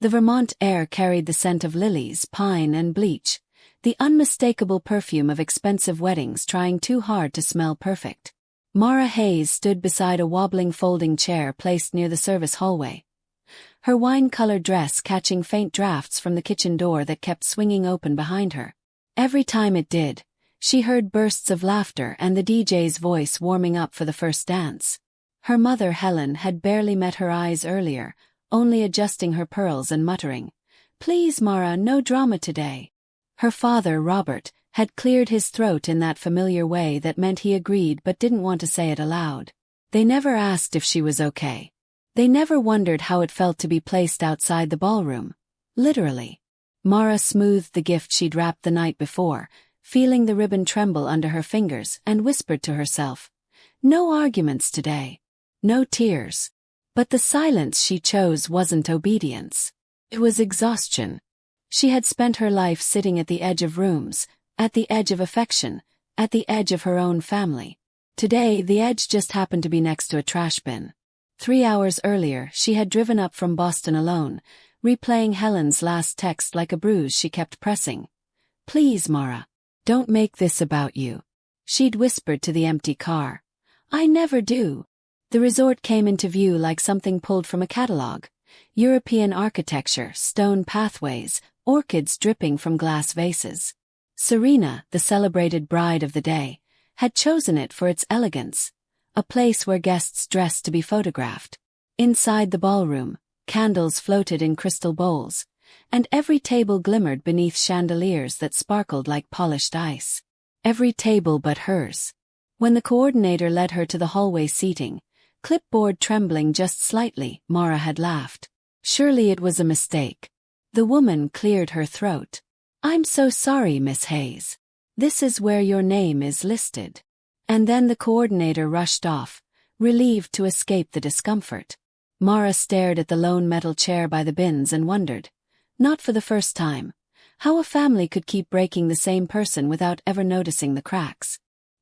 The Vermont air carried the scent of lilies, pine, and bleach, the unmistakable perfume of expensive weddings trying too hard to smell perfect. Mara Hayes stood beside a wobbling folding chair placed near the service hallway, her wine-colored dress catching faint drafts from the kitchen door that kept swinging open behind her. Every time it did, she heard bursts of laughter and the DJ's voice warming up for the first dance. Her mother, Helen, had barely met her eyes earlier, only adjusting her pearls and muttering, "Please, Mara, no drama today." Her father, Robert, had cleared his throat in that familiar way that meant he agreed but didn't want to say it aloud. They never asked if she was okay. They never wondered how it felt to be placed outside the ballroom. Literally. Mara smoothed the gift she'd wrapped the night before, feeling the ribbon tremble under her fingers, and whispered to herself, "No arguments today. No tears." But the silence she chose wasn't obedience. It was exhaustion. She had spent her life sitting at the edge of rooms, at the edge of affection, at the edge of her own family. Today, the edge just happened to be next to a trash bin. 3 hours earlier, she had driven up from Boston alone, replaying Helen's last text like a bruise she kept pressing. "Please, Mara, don't make this about you," she'd whispered to the empty car. "I never do." The resort came into view like something pulled from a catalogue. European architecture, stone pathways, orchids dripping from glass vases. Serena, the celebrated bride of the day, had chosen it for its elegance, a place where guests dressed to be photographed. Inside the ballroom, candles floated in crystal bowls, and every table glimmered beneath chandeliers that sparkled like polished ice. Every table but hers. When the coordinator led her to the hallway seating, clipboard trembling just slightly, Mara had laughed. Surely it was a mistake. The woman cleared her throat. "I'm so sorry, Miss Hayes. This is where your name is listed." And then the coordinator rushed off, relieved to escape the discomfort. Mara stared at the lone metal chair by the bins and wondered, not for the first time, how a family could keep breaking the same person without ever noticing the cracks.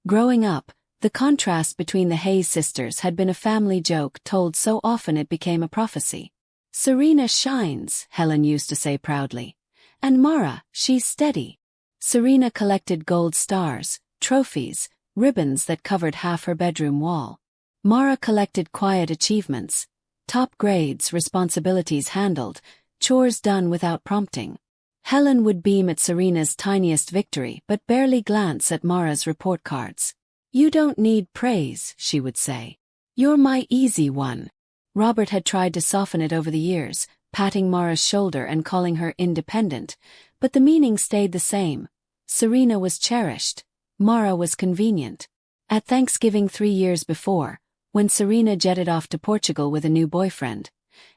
Growing up, the contrast between the Hayes sisters had been a family joke told so often it became a prophecy. "Serena shines," Helen used to say proudly. "And Mara, she's steady." Serena collected gold stars, trophies, ribbons that covered half her bedroom wall. Mara collected quiet achievements, top grades, responsibilities handled, chores done without prompting. Helen would beam at Serena's tiniest victory but barely glance at Mara's report cards. "You don't need praise," she would say. "You're my easy one." Robert had tried to soften it over the years, patting Mara's shoulder and calling her independent, but the meaning stayed the same. Serena was cherished. Mara was convenient. At Thanksgiving 3 years before, when Serena jetted off to Portugal with a new boyfriend,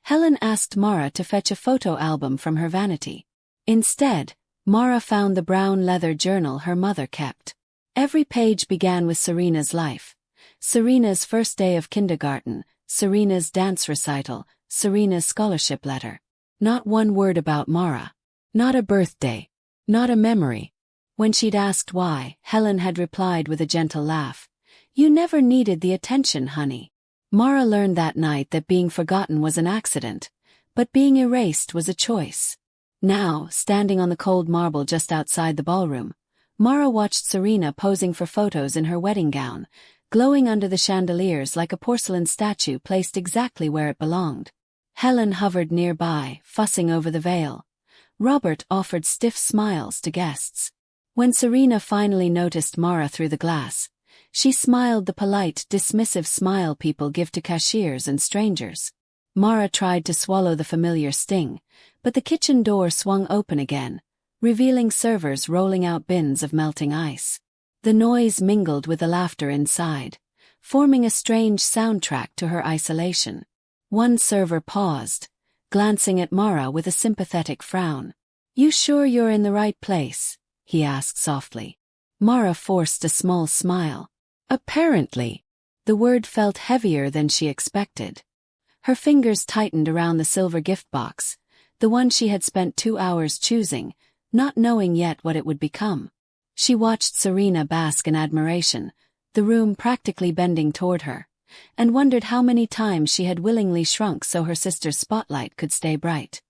Helen asked Mara to fetch a photo album from her vanity. Instead, Mara found the brown leather journal her mother kept. Every page began with Serena's life. Serena's first day of kindergarten, Serena's dance recital, Serena's scholarship letter. Not one word about Mara. Not a birthday. Not a memory. When she'd asked why, Helen had replied with a gentle laugh, "You never needed the attention, honey." Mara learned that night that being forgotten was an accident, but being erased was a choice. Now, standing on the cold marble just outside the ballroom, Mara watched Serena posing for photos in her wedding gown, glowing under the chandeliers like a porcelain statue placed exactly where it belonged. Helen hovered nearby, fussing over the veil. Robert offered stiff smiles to guests. When Serena finally noticed Mara through the glass, she smiled the polite, dismissive smile people give to cashiers and strangers. Mara tried to swallow the familiar sting, but the kitchen door swung open again, revealing servers rolling out bins of melting ice. The noise mingled with the laughter inside, forming a strange soundtrack to her isolation. One server paused, glancing at Mara with a sympathetic frown. "You sure you're in the right place?" he asked softly. Mara forced a small smile. "Apparently." The word felt heavier than she expected. Her fingers tightened around the silver gift box, the one she had spent 2 hours choosing, not knowing yet what it would become. She watched Serena bask in admiration, the room practically bending toward her, and wondered how many times she had willingly shrunk so her sister's spotlight could stay bright.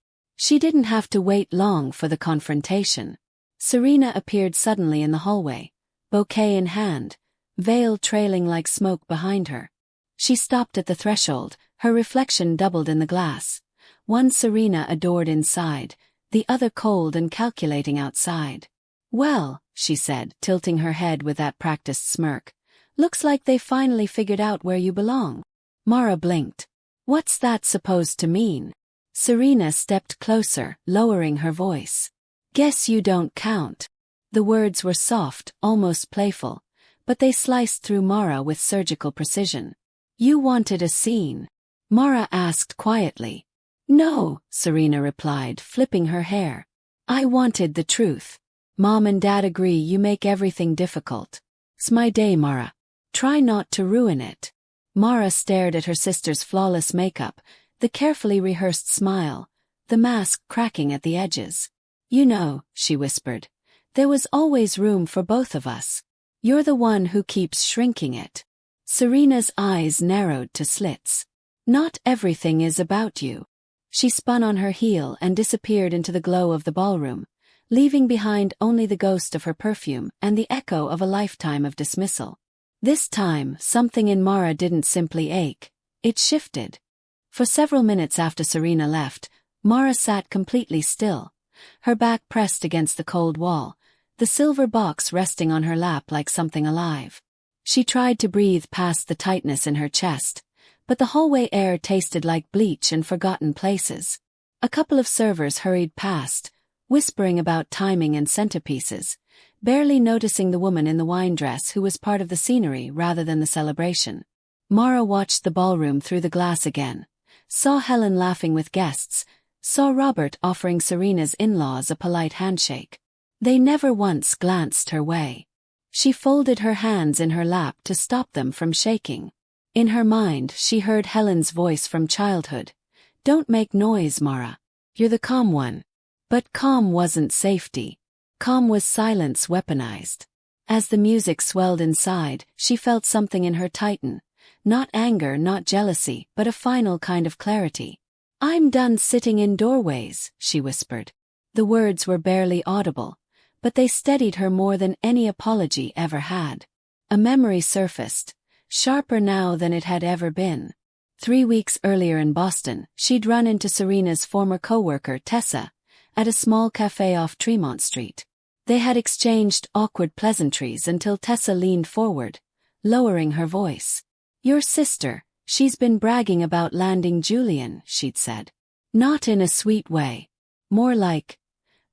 She didn't have to wait long for the confrontation. Serena appeared suddenly in the hallway, bouquet in hand, veil trailing like smoke behind her. She stopped at the threshold, her reflection doubled in the glass. One Serena adored inside, the other cold and calculating outside. "Well," she said, tilting her head with that practiced smirk, "looks like they finally figured out where you belong." Mara blinked. "What's that supposed to mean?" Serena stepped closer, lowering her voice. "Guess you don't count." The words were soft, almost playful, but they sliced through Mara with surgical precision. "You wanted a scene?" Mara asked quietly. "No," Serena replied, flipping her hair. "I wanted the truth. Mom and Dad agree you make everything difficult. It's my day, Mara. Try not to ruin it." Mara stared at her sister's flawless makeup, the carefully rehearsed smile, the mask cracking at the edges. "You know," she whispered, "there was always room for both of us. You're the one who keeps shrinking it." Serena's eyes narrowed to slits. "Not everything is about you." She spun on her heel and disappeared into the glow of the ballroom, leaving behind only the ghost of her perfume and the echo of a lifetime of dismissal. This time, something in Mara didn't simply ache, it shifted. For several minutes after Serena left, Mara sat completely still, her back pressed against the cold wall, the silver box resting on her lap like something alive. She tried to breathe past the tightness in her chest, but the hallway air tasted like bleach and forgotten places. A couple of servers hurried past, whispering about timing and centerpieces, barely noticing the woman in the wine dress who was part of the scenery rather than the celebration. Mara watched the ballroom through the glass again, saw Helen laughing with guests, saw Robert offering Serena's in-laws a polite handshake. They never once glanced her way. She folded her hands in her lap to stop them from shaking. In her mind, she heard Helen's voice from childhood. "Don't make noise, Mara. You're the calm one." But calm wasn't safety. Calm was silence weaponized. As the music swelled inside, she felt something in her tighten. Not anger, not jealousy, but a final kind of clarity. "I'm done sitting in doorways," she whispered. The words were barely audible, but they steadied her more than any apology ever had. A memory surfaced, sharper now than it had ever been. 3 weeks earlier in Boston, she'd run into Serena's former coworker, Tessa, at a small cafe off Tremont Street. They had exchanged awkward pleasantries until Tessa leaned forward, lowering her voice. "Your sister, she's been bragging about landing Julian," she'd said. Not in a sweet way. More like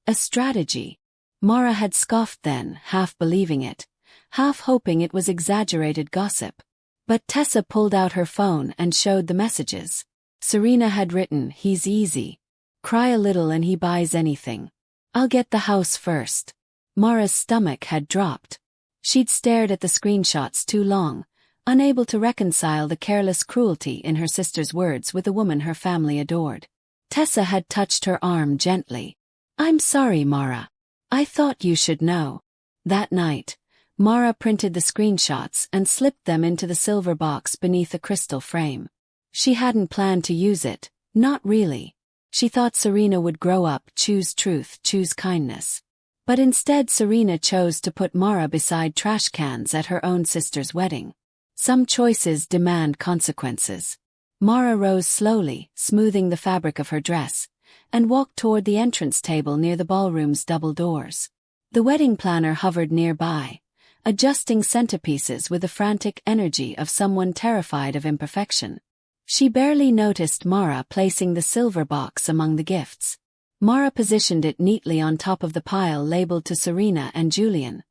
a strategy. Mara had scoffed then, half believing it, half hoping it was exaggerated gossip. But Tessa pulled out her phone and showed the messages. Serena had written, "He's easy. Cry a little and he buys anything. I'll get the house first." Mara's stomach had dropped. She'd stared at the screenshots too long, unable to reconcile the careless cruelty in her sister's words with the woman her family adored. Tessa had touched her arm gently. "I'm sorry, Mara. I thought you should know." That night, Mara printed the screenshots and slipped them into the silver box beneath a crystal frame. She hadn't planned to use it, not really. She thought Serena would grow up, choose truth, choose kindness. But instead Serena chose to put Mara beside trash cans at her own sister's wedding. Some choices demand consequences. Mara rose slowly, smoothing the fabric of her dress, and walked toward the entrance table near the ballroom's double doors. The wedding planner hovered nearby, adjusting centerpieces with the frantic energy of someone terrified of imperfection. She barely noticed Mara placing the silver box among the gifts. Mara positioned it neatly on top of the pile labeled to Serena and Julian.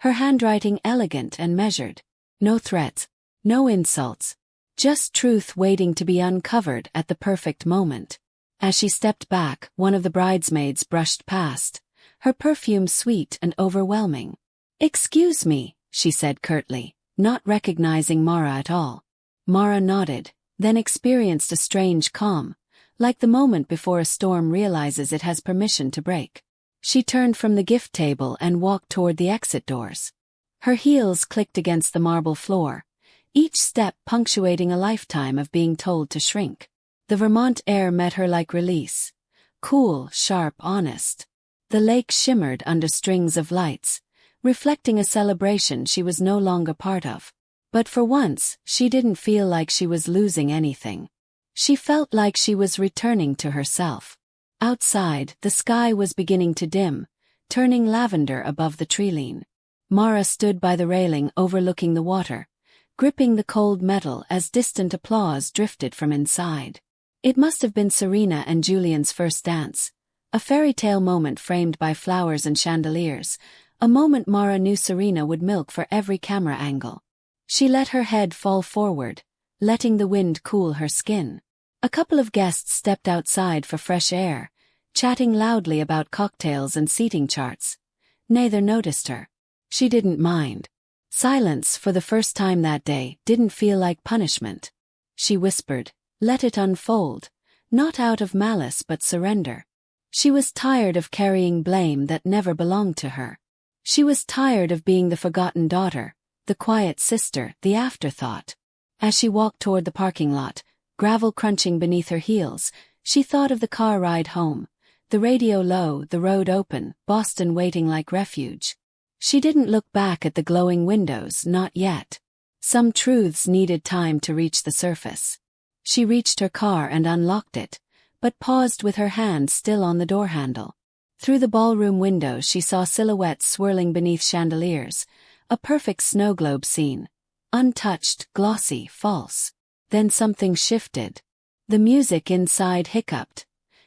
Her handwriting elegant and measured. No threats, no insults. Just truth waiting to be uncovered at the perfect moment. As she stepped back, one of the bridesmaids brushed past, her perfume sweet and overwhelming. "Excuse me," she said curtly, not recognizing Mara at all. Mara nodded, then experienced a strange calm, like the moment before a storm realizes it has permission to break. She turned from the gift table and walked toward the exit doors. Her heels clicked against the marble floor, each step punctuating a lifetime of being told to shrink. The Vermont air met her like release, Cool, sharp, honest. The lake shimmered under strings of lights, reflecting a celebration she was no longer part of. But for once, she didn't feel like she was losing anything. She felt like she was returning to herself. Outside, the sky was beginning to dim, turning lavender above the treeline. Mara stood by the railing overlooking the water, gripping the cold metal as distant applause drifted from inside. It must have been Serena and Julian's first dance, a fairy tale moment framed by flowers and chandeliers, a moment Mara knew Serena would milk for every camera angle. She let her head fall forward, letting the wind cool her skin. A couple of guests stepped outside for fresh air, chatting loudly about cocktails and seating charts. Neither noticed her. She didn't mind. Silence, for the first time that day, didn't feel like punishment. She whispered, "Let it unfold," not out of malice but surrender. She was tired of carrying blame that never belonged to her. She was tired of being the forgotten daughter, the quiet sister, the afterthought. As she walked toward the parking lot, gravel crunching beneath her heels, she thought of the car ride home, the radio low, the road open, Boston waiting like refuge. She didn't look back at the glowing windows, not yet. Some truths needed time to reach the surface. She reached her car and unlocked it, but paused with her hand still on the door handle. Through the ballroom window she saw silhouettes swirling beneath chandeliers, a perfect snow globe scene. Untouched, glossy, false. Then something shifted. The music inside hiccuped,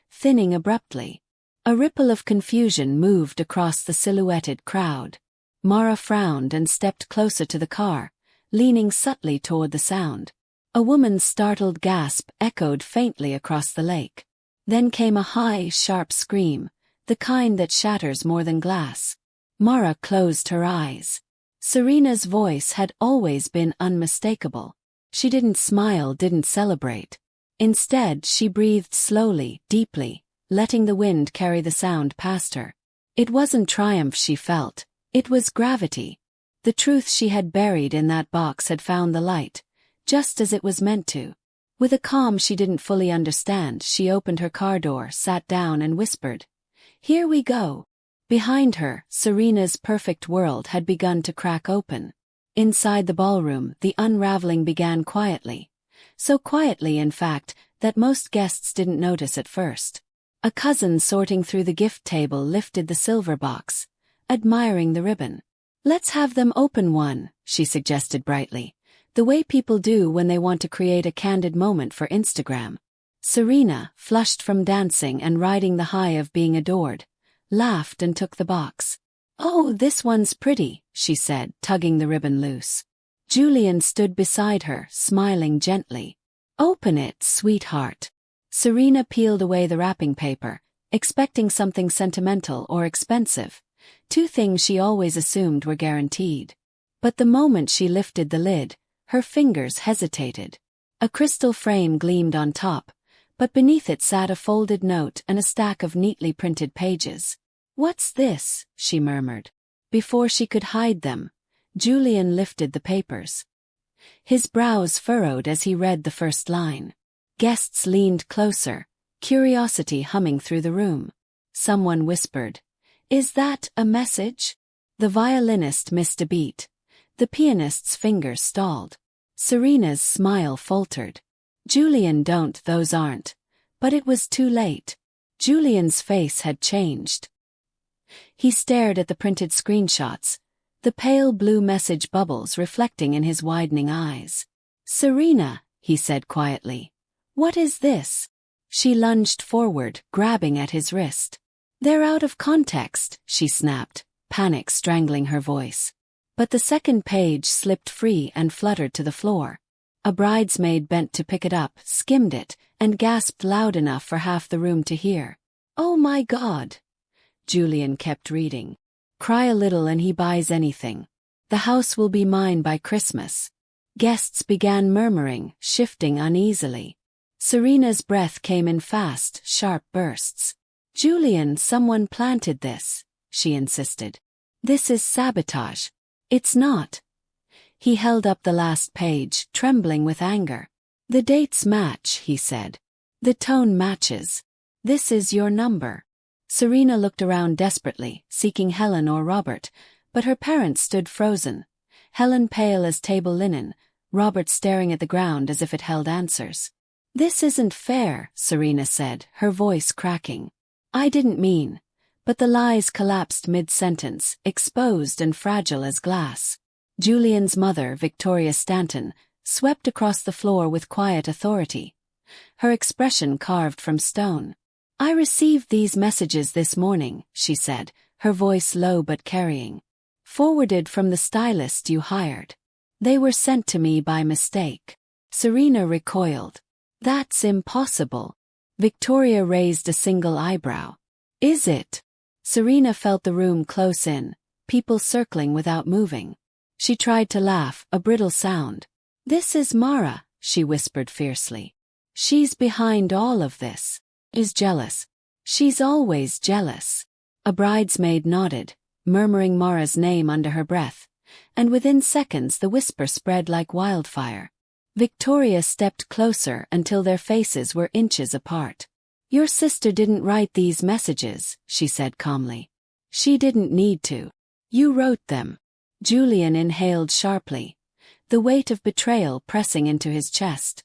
thinning abruptly. A ripple of confusion moved across the silhouetted crowd. Mara frowned and stepped closer to the car, leaning subtly toward the sound. A woman's startled gasp echoed faintly across the lake. Then came a high, sharp scream, the kind that shatters more than glass. Mara closed her eyes. Serena's voice had always been unmistakable. She didn't smile, didn't celebrate. Instead, she breathed slowly, deeply, letting the wind carry the sound past her. It wasn't triumph she felt, it was gravity. The truth she had buried in that box had found the light, just as it was meant to. With a calm she didn't fully understand, she opened her car door, sat down and whispered, "Here we go." Behind her, Serena's perfect world had begun to crack open. Inside the ballroom, the unraveling began quietly. So quietly, in fact, that most guests didn't notice at first. A cousin sorting through the gift table lifted the silver box, admiring the ribbon. "Let's have them open one," she suggested brightly, the way people do when they want to create a candid moment for Instagram. Serena, flushed from dancing and riding the high of being adored, laughed and took the box. "Oh, this one's pretty," she said, tugging the ribbon loose. Julian stood beside her, smiling gently. "Open it, sweetheart." Serena peeled away the wrapping paper, expecting something sentimental or expensive, two things she always assumed were guaranteed. But the moment she lifted the lid, her fingers hesitated. A crystal frame gleamed on top, but beneath it sat a folded note and a stack of neatly printed pages. "What's this?" she murmured. Before she could hide them, Julian lifted the papers. His brows furrowed as he read the first line. Guests leaned closer, curiosity humming through the room. Someone whispered, "Is that a message?" The violinist missed a beat. The pianist's fingers stalled. Serena's smile faltered. "Julian, don't, those aren't." But it was too late. Julian's face had changed. He stared at the printed screenshots, the pale blue message bubbles reflecting in his widening eyes. "Serena," he said quietly, "what is this?" She lunged forward, grabbing at his wrist. "They're out of context," she snapped, panic strangling her voice. But the second page slipped free and fluttered to the floor. A bridesmaid bent to pick it up, skimmed it, and gasped loud enough for half the room to hear. "Oh my God!" Julian kept reading. "Cry a little and he buys anything. The house will be mine by Christmas." Guests began murmuring, shifting uneasily. Serena's breath came in fast, sharp bursts. "Julian, someone planted this," she insisted. "This is sabotage." "It's not." He held up the last page, trembling with anger. "The dates match," he said. "The tone matches." This is your number. Serena looked around desperately, seeking Helen or Robert, but her parents stood frozen. Helen pale as table linen, Robert staring at the ground as if it held answers. This isn't fair, Serena said, her voice cracking. I didn't mean. But the lies collapsed mid-sentence, exposed and fragile as glass. Julian's mother, Victoria Stanton, swept across the floor with quiet authority. Her expression carved from stone. I received these messages this morning, she said, her voice low but carrying. Forwarded from the stylist you hired. They were sent to me by mistake. Serena recoiled. That's impossible. Victoria raised a single eyebrow. Is it? Serena felt the room close in, people circling without moving. She tried to laugh, a brittle sound. This is Mara, she whispered fiercely. She's behind all of this. Is jealous. She's always jealous. A bridesmaid nodded, murmuring Mara's name under her breath, and within seconds the whisper spread like wildfire. Victoria stepped closer until their faces were inches apart. Your sister didn't write these messages, she said calmly. She didn't need to. You wrote them. Julian inhaled sharply, the weight of betrayal pressing into his chest.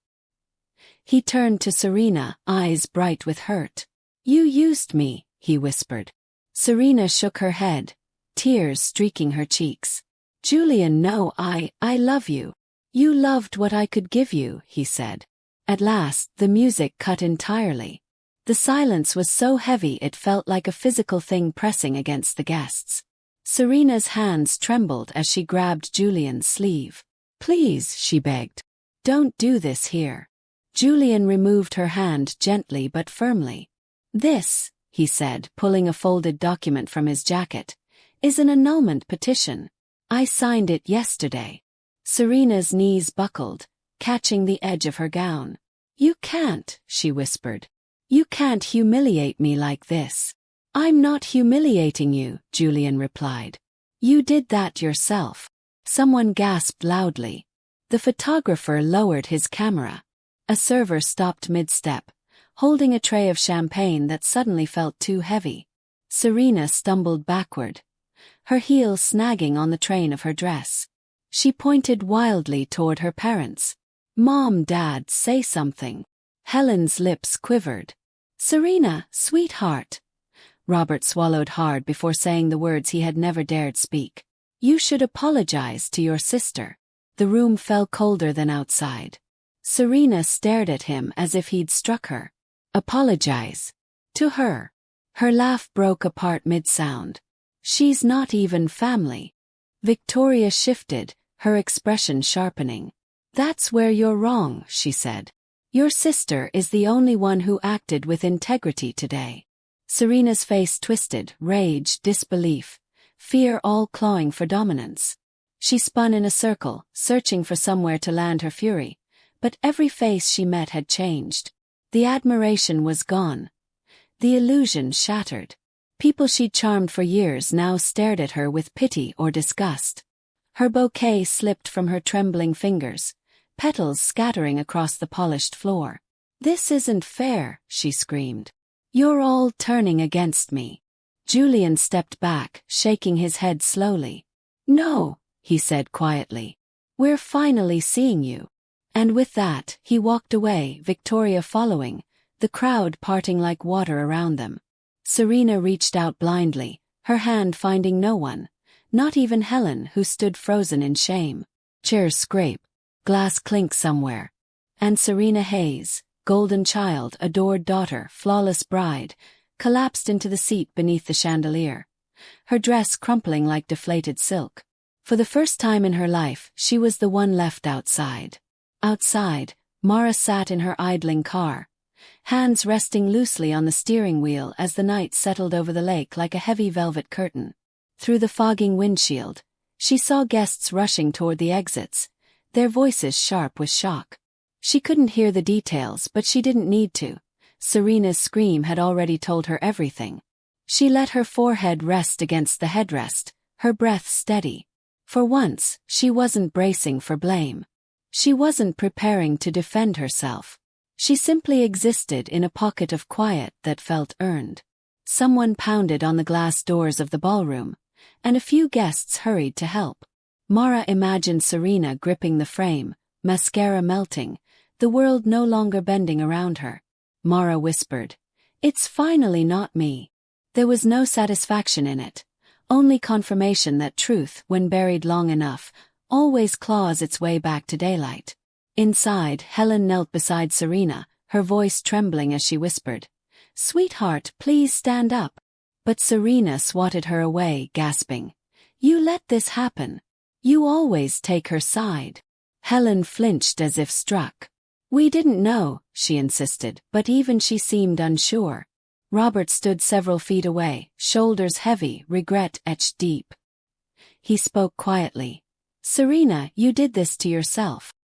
He turned to Serena, eyes bright with hurt. You used me, he whispered. Serena shook her head, tears streaking her cheeks. Julian, no, I love you. You loved what I could give you, he said. At last, the music cut entirely. The silence was so heavy it felt like a physical thing pressing against the guests. Serena's hands trembled as she grabbed Julian's sleeve. Please, she begged. Don't do this here. Julian removed her hand gently but firmly. This, he said, pulling a folded document from his jacket, is an annulment petition. I signed it yesterday. Serena's knees buckled, catching the edge of her gown. You can't, she whispered. You can't humiliate me like this. I'm not humiliating you, Julian replied. You did that yourself. Someone gasped loudly. The photographer lowered his camera. A server stopped mid-step, holding a tray of champagne that suddenly felt too heavy. Serena stumbled backward, her heels snagging on the train of her dress. She pointed wildly toward her parents. Mom, Dad, say something. Helen's lips quivered. Serena, sweetheart. Robert swallowed hard before saying the words he had never dared speak. You should apologize to your sister. The room fell colder than outside. Serena stared at him as if he'd struck her. Apologize. To her. Her laugh broke apart mid-sound. She's not even family. Victoria shifted, her expression sharpening. That's where you're wrong, she said. Your sister is the only one who acted with integrity today. Serena's face twisted, rage, disbelief, fear all clawing for dominance. She spun in a circle, searching for somewhere to land her fury. But every face she met had changed. The admiration was gone. The illusion shattered. People she'd charmed for years now stared at her with pity or disgust. Her bouquet slipped from her trembling fingers, petals scattering across the polished floor. This isn't fair, she screamed. You're all turning against me. Julian stepped back, shaking his head slowly. No, he said quietly. We're finally seeing you. And with that, he walked away, Victoria following, the crowd parting like water around them. Serena reached out blindly, her hand finding no one, not even Helen, who stood frozen in shame. Chairs scrape, glass clink somewhere. And Serena Hayes, golden child, adored daughter, flawless bride, collapsed into the seat beneath the chandelier, her dress crumpling like deflated silk. For the first time in her life, she was the one left outside. Outside, Mara sat in her idling car, hands resting loosely on the steering wheel as the night settled over the lake like a heavy velvet curtain. Through the fogging windshield, she saw guests rushing toward the exits, their voices sharp with shock. She couldn't hear the details, but she didn't need to. Serena's scream had already told her everything. She let her forehead rest against the headrest, her breath steady. For once, she wasn't bracing for blame. She wasn't preparing to defend herself. She simply existed in a pocket of quiet that felt earned. Someone pounded on the glass doors of the ballroom, and a few guests hurried to help. Mara imagined Serena gripping the frame, mascara melting, the world no longer bending around her. Mara whispered, "It's finally not me." There was no satisfaction in it, only confirmation that truth, when buried long enough, always claws its way back to daylight. Inside, Helen knelt beside Serena, her voice trembling as she whispered, "Sweetheart, please stand up." But Serena swatted her away, gasping, "You let this happen. You always take her side." Helen flinched as if struck. "We didn't know," she insisted, but even she seemed unsure. Robert stood several feet away, shoulders heavy, regret etched deep. He spoke quietly. "Serena, you did this to yourself."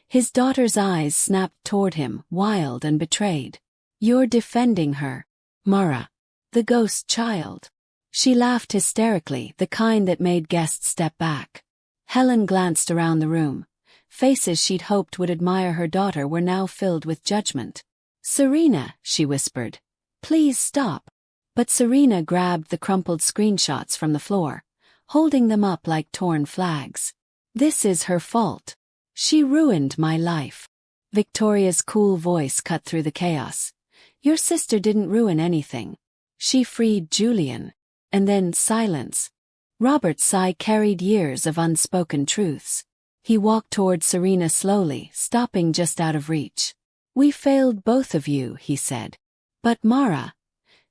His daughter's eyes snapped toward him, wild and betrayed. "You're defending her, Mara, the ghost child." She laughed hysterically, the kind that made guests step back. Helen glanced around the room. Faces she'd hoped would admire her daughter were now filled with judgment. "Serena," she whispered, "please stop." But Serena grabbed the crumpled screenshots from the floor, holding them up like torn flags. "This is her fault. She ruined my life." Victoria's cool voice cut through the chaos. "Your sister didn't ruin anything. She freed Julian." And then silence. Robert's sigh carried years of unspoken truths. He walked toward Serena slowly, stopping just out of reach. "We failed both of you," he said. "But Mara,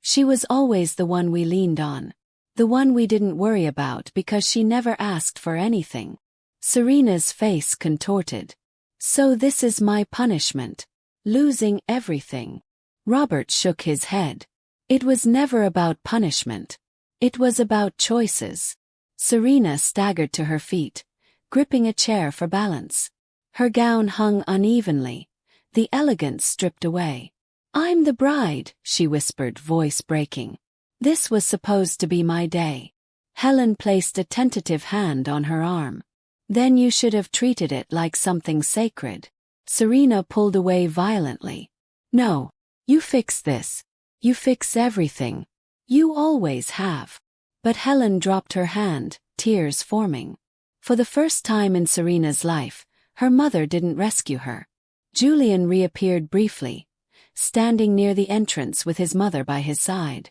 she was always the one we leaned on. The one we didn't worry about because she never asked for anything." Serena's face contorted. "So this is my punishment? Losing everything?" Robert shook his head. "It was never about punishment. It was about choices." Serena staggered to her feet, gripping a chair for balance. Her gown hung unevenly, the elegance stripped away. "I'm the bride," she whispered, voice breaking. "This was supposed to be my day." Helen placed a tentative hand on her arm. "Then you should have treated it like something sacred." Serena pulled away violently. "No, you fix this. You fix everything. You always have." But Helen dropped her hand, tears forming. For the first time in Serena's life, her mother didn't rescue her. Julian reappeared briefly, standing near the entrance with his mother by his side.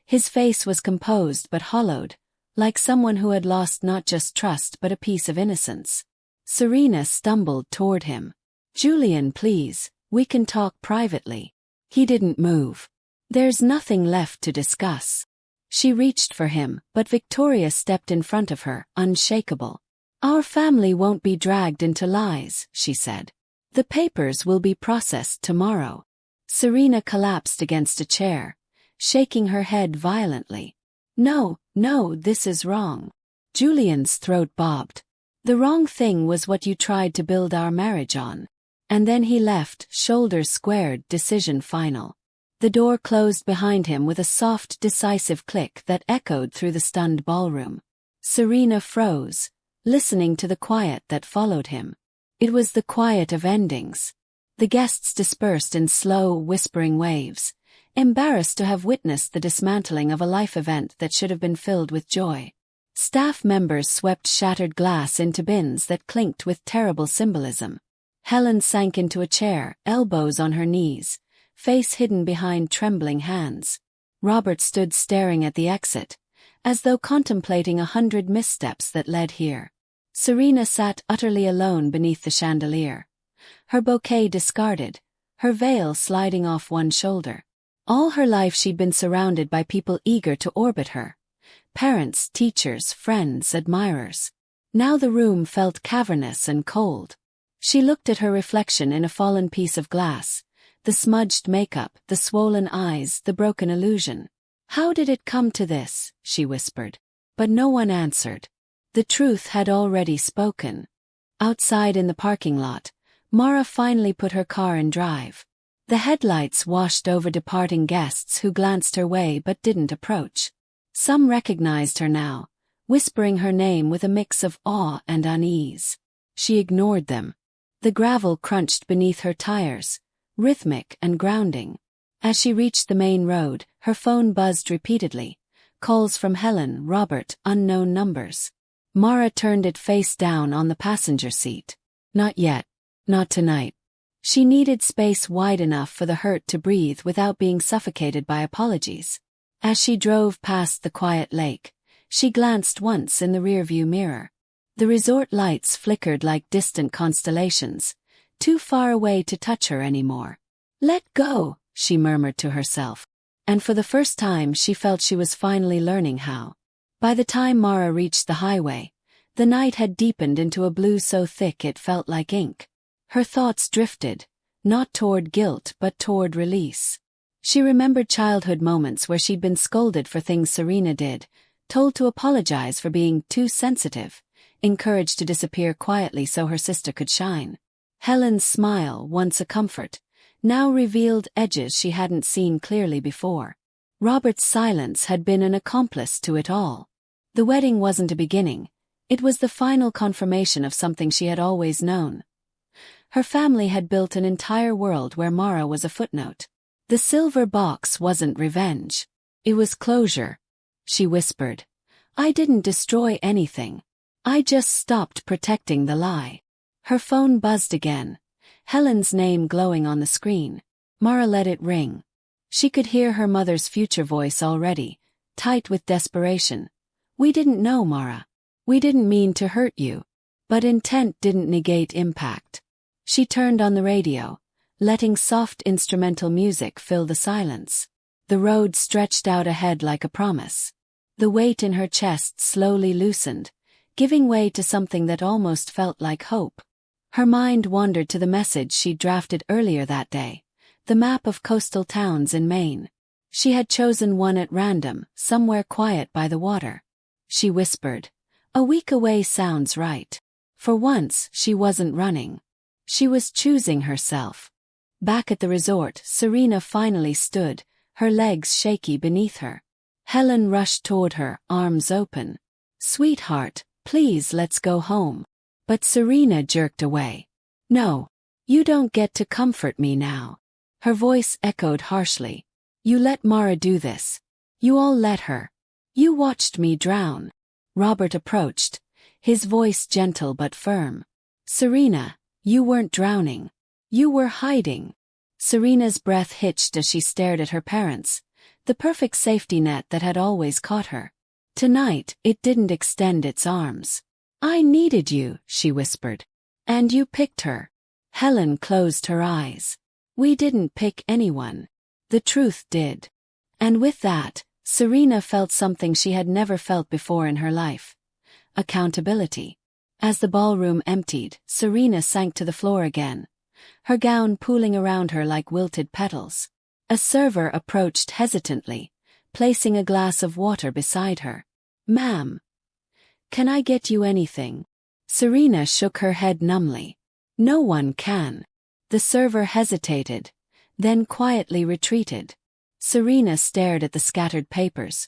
His face was composed but hollowed, like someone who had lost not just trust but a piece of innocence. Serena stumbled toward him. "Julian, please, we can talk privately." He didn't move. "There's nothing left to discuss." She reached for him, but Victoria stepped in front of her, unshakable. "Our family won't be dragged into lies," she said. "The papers will be processed tomorrow." Serena collapsed against a chair, shaking her head violently. "No, no, this is wrong." Julian's throat bobbed. "The wrong thing was what you tried to build our marriage on." And then he left, shoulders squared, decision final. The door closed behind him with a soft, decisive click that echoed through the stunned ballroom. Serena froze, listening to the quiet that followed him. It was the quiet of endings. The guests dispersed in slow, whispering waves, embarrassed to have witnessed the dismantling of a life event that should have been filled with joy. Staff members swept shattered glass into bins that clinked with terrible symbolism. Helen sank into a chair, elbows on her knees, face hidden behind trembling hands. Robert stood staring at the exit, as though contemplating 100 missteps that led here. Serena sat utterly alone beneath the chandelier, her bouquet discarded, her veil sliding off one shoulder. All her life she'd been surrounded by people eager to orbit her. Parents, teachers, friends, admirers. Now the room felt cavernous and cold. She looked at her reflection in a fallen piece of glass, the smudged makeup, the swollen eyes, the broken illusion. "How did it come to this?" she whispered. But no one answered. The truth had already spoken. Outside in the parking lot, Mara finally put her car in drive. The headlights washed over departing guests who glanced her way but didn't approach. Some recognized her now, whispering her name with a mix of awe and unease. She ignored them. The gravel crunched beneath her tires, rhythmic and grounding. As she reached the main road, her phone buzzed repeatedly. Calls from Helen, Robert, unknown numbers. Mara turned it face down on the passenger seat. Not yet. Not tonight. She needed space wide enough for the hurt to breathe without being suffocated by apologies. As she drove past the quiet lake, she glanced once in the rearview mirror. The resort lights flickered like distant constellations, too far away to touch her anymore. Let go, she murmured to herself. And for the first time she felt she was finally learning how. By the time Mara reached the highway, the night had deepened into a blue so thick it felt like ink. Her thoughts drifted, not toward guilt but toward release. She remembered childhood moments where she'd been scolded for things Serena did, told to apologize for being too sensitive, encouraged to disappear quietly so her sister could shine. Helen's smile, once a comfort, now revealed edges she hadn't seen clearly before. Robert's silence had been an accomplice to it all. The wedding wasn't a beginning, it was the final confirmation of something she had always known. Her family had built an entire world where Mara was a footnote. The silver box wasn't revenge. It was closure. She whispered. I didn't destroy anything. I just stopped protecting the lie. Her phone buzzed again, Helen's name glowing on the screen. Mara let it ring. She could hear her mother's future voice already, tight with desperation. We didn't know, Mara. We didn't mean to hurt you. But intent didn't negate impact. She turned on the radio, letting soft instrumental music fill the silence. The road stretched out ahead like a promise. The weight in her chest slowly loosened, giving way to something that almost felt like hope. Her mind wandered to the message she'd drafted earlier that day, the map of coastal towns in Maine. She had chosen one at random, somewhere quiet by the water. She whispered, "A week away sounds right." For once, she wasn't running. She was choosing herself. Back at the resort, Serena finally stood, her legs shaky beneath her. Helen rushed toward her, arms open. "Sweetheart, please let's go home." But Serena jerked away. "No. You don't get to comfort me now." Her voice echoed harshly. "You let Mara do this. You all let her. You watched me drown." Robert approached, his voice gentle but firm. "Serena, you weren't drowning. You were hiding." Serena's breath hitched as she stared at her parents, the perfect safety net that had always caught her. Tonight, it didn't extend its arms. "I needed you," she whispered. "And you picked her." Helen closed her eyes. "We didn't pick anyone. The truth did." And with that, Serena felt something she had never felt before in her life. Accountability. As the ballroom emptied, Serena sank to the floor again, her gown pooling around her like wilted petals. A server approached hesitantly, placing a glass of water beside her. "Ma'am, can I get you anything?" Serena shook her head numbly. "No one can." The server hesitated, then quietly retreated. Serena stared at the scattered papers,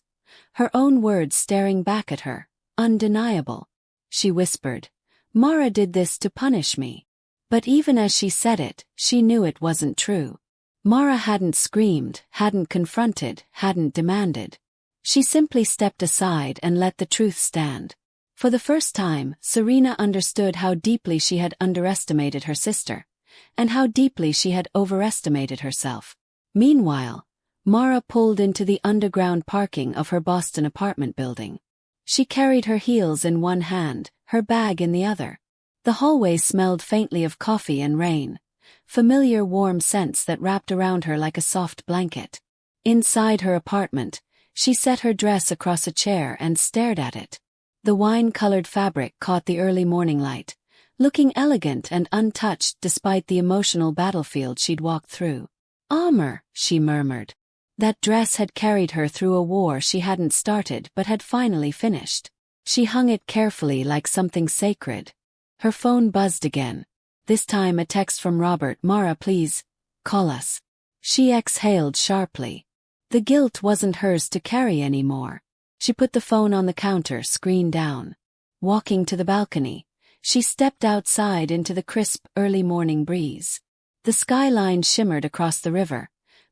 her own words staring back at her, undeniable. She whispered, "Mara did this to punish me." But even as she said it, she knew it wasn't true. Mara hadn't screamed, hadn't confronted, hadn't demanded. She simply stepped aside and let the truth stand. For the first time, Serena understood how deeply she had underestimated her sister, and how deeply she had overestimated herself. Meanwhile, Mara pulled into the underground parking of her Boston apartment building. She carried her heels in one hand, her bag in the other. The hallway smelled faintly of coffee and rain, familiar warm scents that wrapped around her like a soft blanket. Inside her apartment, she set her dress across a chair and stared at it. The wine-colored fabric caught the early morning light, looking elegant and untouched despite the emotional battlefield she'd walked through. "Armor," she murmured. That dress had carried her through a war she hadn't started but had finally finished. She hung it carefully like something sacred. Her phone buzzed again. This time a text from Robert. "Mara, please, call us." She exhaled sharply. The guilt wasn't hers to carry anymore. She put the phone on the counter, screen down. Walking to the balcony, She stepped outside into the crisp, early morning breeze. The skyline shimmered across the river,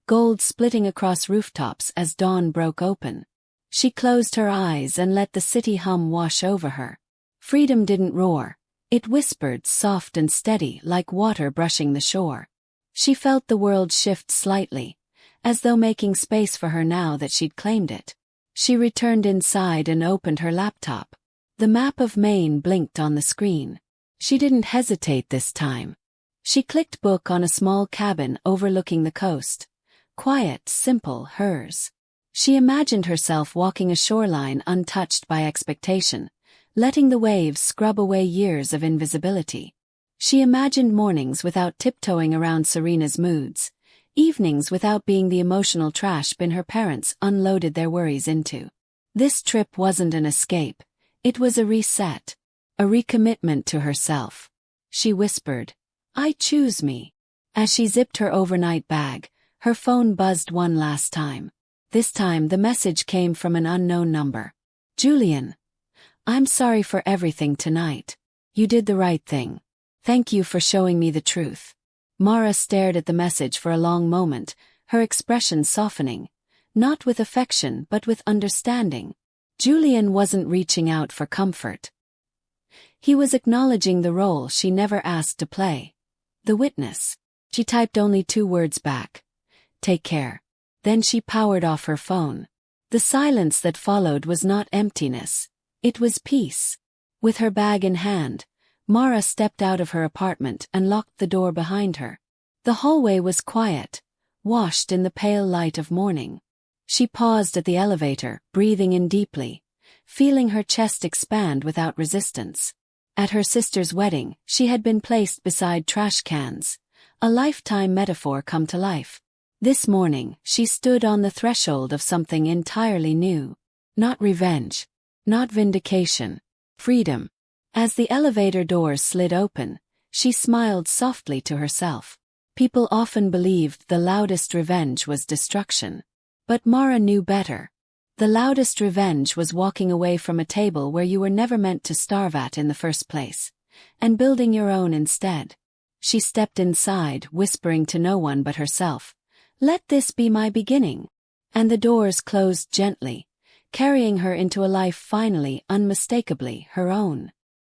gold splitting across rooftops as dawn broke open. She closed her eyes and let the city hum wash over her. Freedom didn't roar. It whispered, soft and steady, like water brushing the shore. She felt the world shift slightly, as though making space for her now that she'd claimed it. She returned inside and opened her laptop. The map of Maine blinked on the screen. She didn't hesitate this time. She clicked book on a small cabin overlooking the coast. Quiet, simple, hers. She imagined herself walking a shoreline untouched by expectation, letting the waves scrub away years of invisibility. She imagined mornings without tiptoeing around Serena's moods, evenings without being the emotional trash bin her parents unloaded their worries into. This trip wasn't an escape. It was a reset, a recommitment to herself. She whispered, "I choose me." As she zipped her overnight bag, her phone buzzed one last time. This time the message came from an unknown number. "Julian, I'm sorry for everything tonight. You did the right thing. Thank you for showing me the truth." Mara stared at the message for a long moment, her expression softening, not with affection but with understanding. Julian wasn't reaching out for comfort. He was acknowledging the role she never asked to play. The witness. She typed only 2 words back. "Take care." Then she powered off her phone. The silence that followed was not emptiness. It was peace. With her bag in hand, Mara stepped out of her apartment and locked the door behind her. The hallway was quiet, washed in the pale light of morning. She paused at the elevator, breathing in deeply, feeling her chest expand without resistance. At her sister's wedding, she had been placed beside trash cans, a lifetime metaphor come to life. This morning, she stood on the threshold of something entirely new. Not revenge. Not vindication. Freedom. As the elevator doors slid open, she smiled softly to herself. People often believed the loudest revenge was destruction. But Mara knew better. The loudest revenge was walking away from a table where you were never meant to starve at in the first place, and building your own instead. She stepped inside, whispering to no one but herself, "Let this be my beginning." And the doors closed gently, carrying her into a life finally, unmistakably, her own.